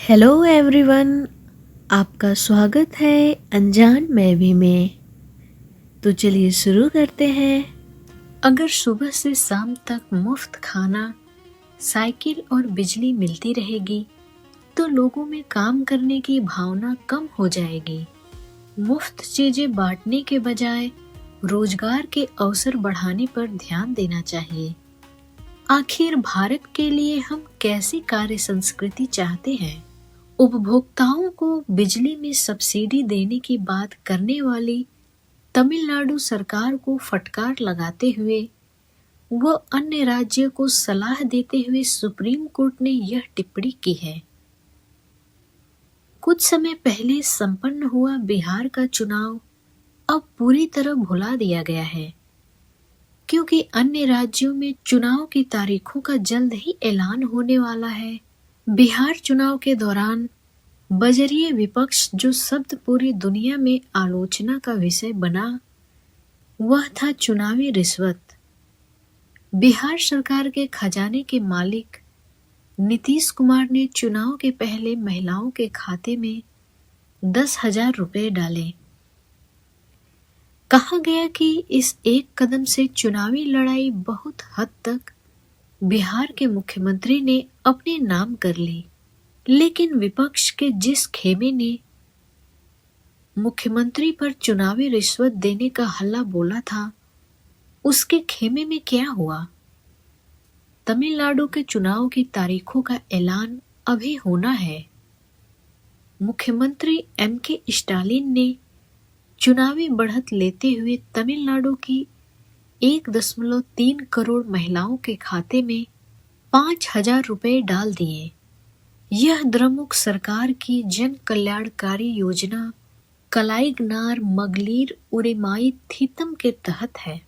Hello everyone, आपका स्वागत है अनजान मैं भी में। तो चलिए शुरू करते हैं। अगर सुबह से शाम तक मुफ्त खाना, साइकिल और बिजली मिलती रहेगी तो लोगों में काम करने की भावना कम हो जाएगी। मुफ्त चीजें बांटने के बजाय रोजगार के अवसर बढ़ाने पर ध्यान देना चाहिए। आखिर भारत के लिए हम कैसी कार्य संस्कृति चाहते हैं? उपभोक्ताओं को बिजली में सब्सिडी देने की बात करने वाली तमिलनाडु सरकार को फटकार लगाते हुए व अन्य राज्यों को सलाह देते हुए सुप्रीम कोर्ट ने यह टिप्पणी की है। कुछ समय पहले संपन्न हुआ बिहार का चुनाव अब पूरी तरह भुला दिया गया है, क्योंकि अन्य राज्यों में चुनाव की तारीखों का जल्द ही ऐलान होने वाला है। बिहार चुनाव के दौरान बजरीय विपक्ष जो शब्द पूरी दुनिया में आलोचना का विषय बना, वह था चुनावी रिश्वत। बिहार सरकार के खजाने के मालिक नीतीश कुमार ने चुनाव के पहले महिलाओं के खाते में 10,000 रुपए डाले। कहा गया कि इस एक कदम से चुनावी लड़ाई बहुत हद तक बिहार के मुख्यमंत्री ने अपने नाम कर ली। लेकिन विपक्ष के जिस खेमे ने मुख्यमंत्री पर चुनावी रिश्वत देने का हल्ला बोला था, उसके खेमे में क्या हुआ? तमिलनाडु के चुनाव की तारीखों का ऐलान अभी होना है। मुख्यमंत्री एम.के. स्टालिन ने चुनावी बढ़त लेते हुए तमिलनाडु की 1.3 करोड़ महिलाओं के खाते में 5,000 रुपए डाल दिए। यह द्रमुक सरकार की जन कल्याणकारी योजना कलाइगनार मगलीर उरेमाई थीतम के तहत है।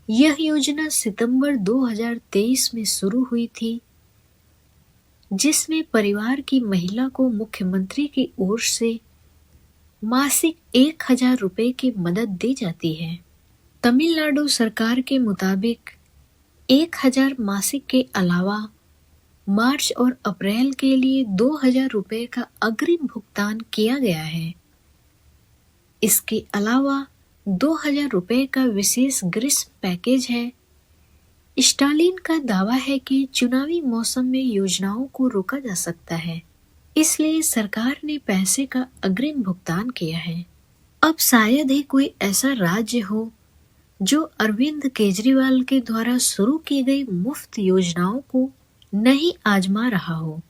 यह योजना सितंबर 2023 में शुरू हुई थी, जिसमें परिवार की महिला को मुख्यमंत्री की ओर से मासिक 1,000 रुपए की मदद दी जाती है। तमिलनाडु सरकार के मुताबिक 1,000 मासिक के अलावा मार्च और अप्रैल के लिए 2,000 रुपए का अग्रिम भुगतान किया गया है। इसके अलावा 2,000 रुपए का विशेष ग्रीष्म पैकेज है। स्टालिन का दावा है कि चुनावी मौसम में योजनाओं को रोका जा सकता है, इसलिए सरकार ने पैसे का अग्रिम भुगतान किया है। अब शायद ही कोई ऐसा राज्य हो जो अरविंद केजरीवाल के द्वारा शुरू की गई मुफ्त योजनाओं को नहीं आजमा रहा हो।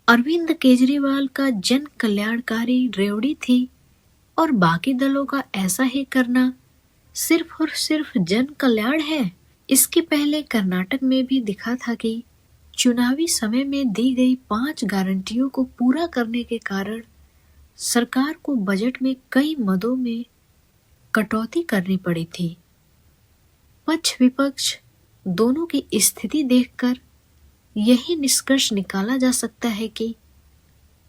अरविंद केजरीवाल का जन कल्याणकारी रेवड़ी थी और बाकी दलों का ऐसा ही करना सिर्फ और सिर्फ जन कल्याण है। इसके पहले कर्नाटक में भी दिखा था कि चुनावी समय में दी गई 5 गारंटियों को पूरा करने के कारण सरकार को बजट में कई मदों में कटौती करनी पड़ी थी। पक्ष विपक्ष दोनों की स्थिति देखकर यही निष्कर्ष निकाला जा सकता है कि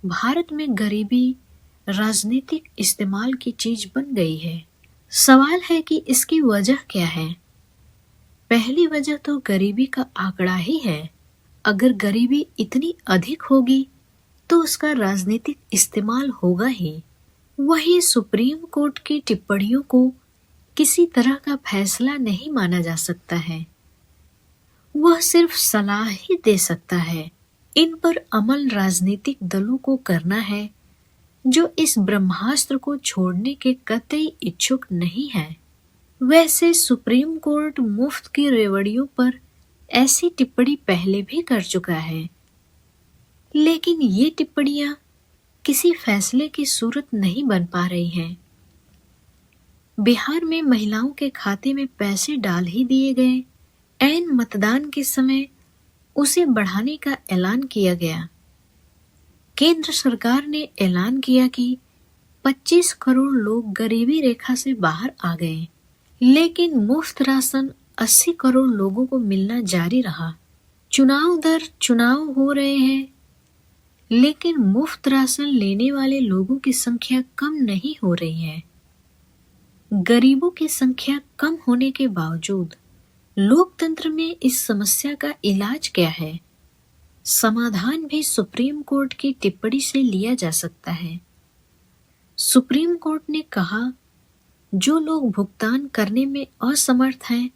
भारत में गरीबी राजनीतिक इस्तेमाल की चीज बन गई है। सवाल है कि इसकी वजह क्या है? पहली वजह तो गरीबी का आंकड़ा ही है। अगर गरीबी इतनी अधिक होगी तो उसका राजनीतिक इस्तेमाल होगा ही। वही सुप्रीम कोर्ट की टिप्पणियों को किसी तरह का फैसला नहीं माना जा सकता है, वह सिर्फ सलाह ही दे सकता है। इन पर अमल राजनीतिक दलों को करना है, जो इस ब्रह्मास्त्र को छोड़ने के कतई इच्छुक नहीं है। वैसे सुप्रीम कोर्ट मुफ्त की रेवड़ियों पर ऐसी टिप्पणी पहले भी कर चुका है, लेकिन ये टिप्पणियां किसी फैसले की सूरत नहीं बन पा रही हैं। बिहार में महिलाओं के खाते में पैसे डाल ही दिए गए। ऐन मतदान के समय उसे बढ़ाने का ऐलान किया गया। केंद्र सरकार ने ऐलान किया कि 25 करोड़ लोग गरीबी रेखा से बाहर आ गए, लेकिन मुफ्त राशन 80 करोड़ लोगों को मिलना जारी रहा। चुनाव दर चुनाव हो रहे हैं, लेकिन मुफ्त राशन लेने वाले लोगों की संख्या कम नहीं हो रही है। गरीबों की संख्या कम होने के बावजूद लोकतंत्र में इस समस्या का इलाज क्या है? समाधान भी सुप्रीम कोर्ट की टिप्पणी से लिया जा सकता है। सुप्रीम कोर्ट ने कहा, जो लोग भुगतान करने में असमर्थ हैं,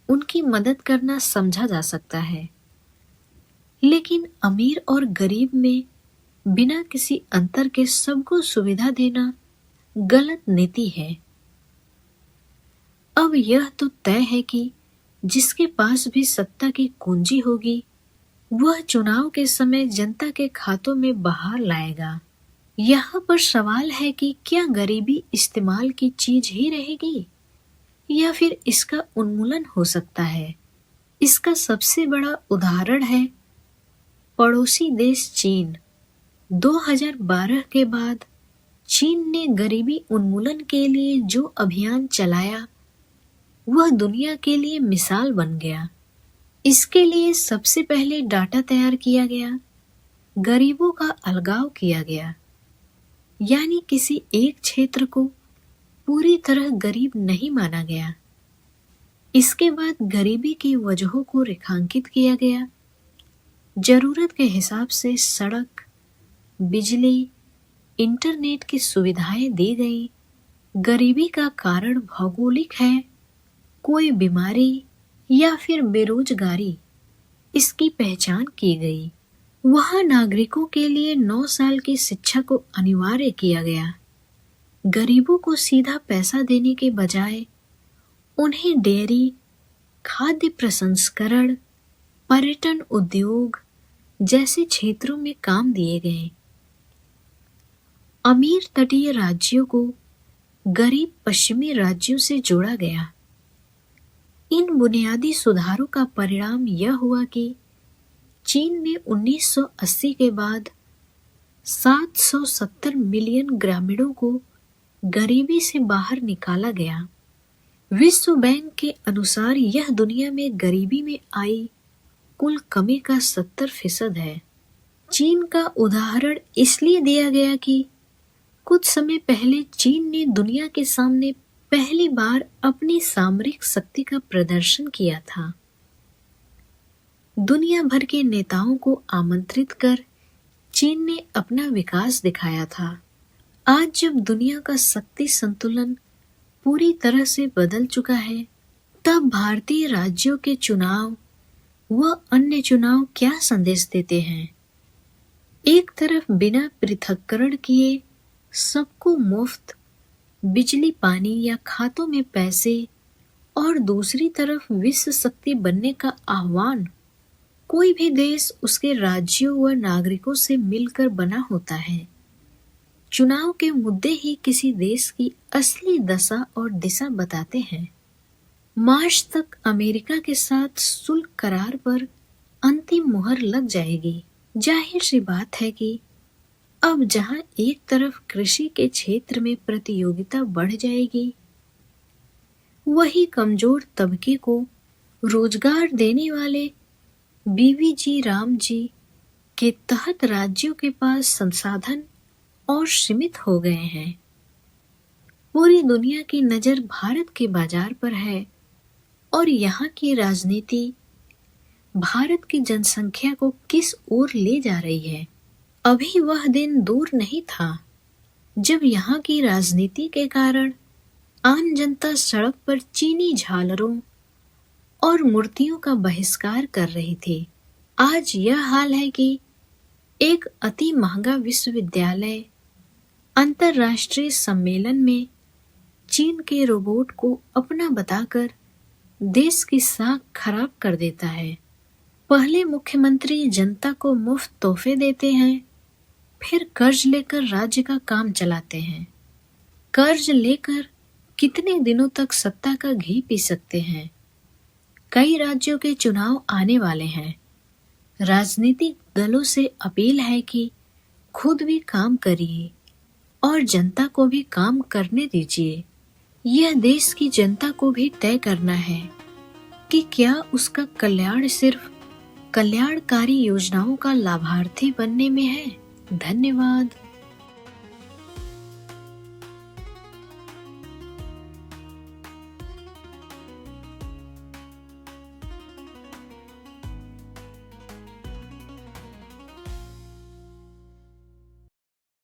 उनकी मदद करना समझा जा सकता है, लेकिन अमीर और गरीब में बिना किसी अंतर के सबको सुविधा देना गलत नीति है। अब यह तो तय है कि जिसके पास भी सत्ता की कुंजी होगी, वह चुनाव के समय जनता के खातों में बहार लाएगा। यहाँ पर सवाल है कि क्या गरीबी इस्तेमाल की चीज ही रहेगी या फिर इसका उन्मूलन हो सकता है। इसका सबसे बड़ा उदाहरण है पड़ोसी देश चीन। 2012 के बाद चीन ने गरीबी उन्मूलन के लिए जो अभियान चलाया, वह दुनिया के लिए मिसाल बन गया। इसके लिए सबसे पहले डाटा तैयार किया गया, गरीबों का अलगाव किया गया, यानी किसी एक क्षेत्र को पूरी तरह गरीब नहीं माना गया। इसके बाद गरीबी की वजहों को रेखांकित किया गया। जरूरत के हिसाब से सड़क, बिजली, इंटरनेट की सुविधाएं दी गई। गरीबी का कारण भौगोलिक है, कोई बीमारी या फिर बेरोजगारी, इसकी पहचान की गई। वहां नागरिकों के लिए 9 साल की शिक्षा को अनिवार्य किया गया। गरीबों को सीधा पैसा देने के बजाय उन्हें डेयरी, खाद्य प्रसंस्करण, पर्यटन उद्योग जैसे क्षेत्रों में काम दिए गए। अमीर तटीय राज्यों को गरीब पश्चिमी राज्यों से जोड़ा गया। इन बुनियादी सुधारों का परिणाम यह हुआ कि चीन में 1980 के बाद 770 मिलियन ग्रामीणों को गरीबी से बाहर निकाला गया। विश्व बैंक के अनुसार यह दुनिया में गरीबी में आई कुल कमी का 70% है। चीन का उदाहरण इसलिए दिया गया कि कुछ समय पहले चीन ने दुनिया के सामने पहली बार अपनी सामरिक शक्ति का प्रदर्शन किया था। दुनिया भर के नेताओं को आमंत्रित कर चीन ने अपना विकास दिखाया था। आज जब दुनिया का शक्ति संतुलन पूरी तरह से बदल चुका है, तब भारतीय राज्यों के चुनाव व अन्य चुनाव क्या संदेश देते हैं। एक तरफ बिना पृथक्करण किए सबको मुफ्त बिजली, पानी या खातों में पैसे, और दूसरी तरफ विश्व शक्ति बनने का आह्वान। कोई भी देश उसके राज्यों व नागरिकों से मिलकर बना होता है। चुनाव के मुद्दे ही किसी देश की असली दशा और दिशा बताते हैं। मार्च तक अमेरिका के साथ शुल्क करार पर अंतिम मुहर लग जाएगी। जाहिर सी बात है कि अब जहां एक तरफ कृषि के क्षेत्र में प्रतियोगिता बढ़ जाएगी, वही कमजोर तबके को रोजगार देने वाले बीवीजी रामजी के तहत राज्यों के पास संसाधन और सीमित हो गए हैं। पूरी दुनिया की नजर भारत के बाजार पर है और यहाँ की राजनीति भारत की जनसंख्या को किस ओर ले जा रही है। अभी वह दिन दूर नहीं था जब यहाँ की राजनीति के कारण आम जनता सड़क पर चीनी झालरों और मूर्तियों का बहिष्कार कर रही थी। आज यह हाल है कि एक अति महंगा विश्वविद्यालय अंतरराष्ट्रीय सम्मेलन में चीन के रोबोट को अपना बताकर देश की साख खराब कर देता है। पहले मुख्यमंत्री जनता को मुफ्त तोहफे देते हैं, फिर कर्ज लेकर राज्य का काम चलाते हैं। कर्ज लेकर कितने दिनों तक सत्ता का घी पी सकते हैं। कई राज्यों के चुनाव आने वाले हैं। राजनीतिक दलों से अपील है कि खुद भी काम करिए और जनता को भी काम करने दीजिए। यह देश की जनता को भी तय करना है कि क्या उसका कल्याण सिर्फ कल्याणकारी योजनाओं का लाभार्थी बनने में है। धन्यवाद।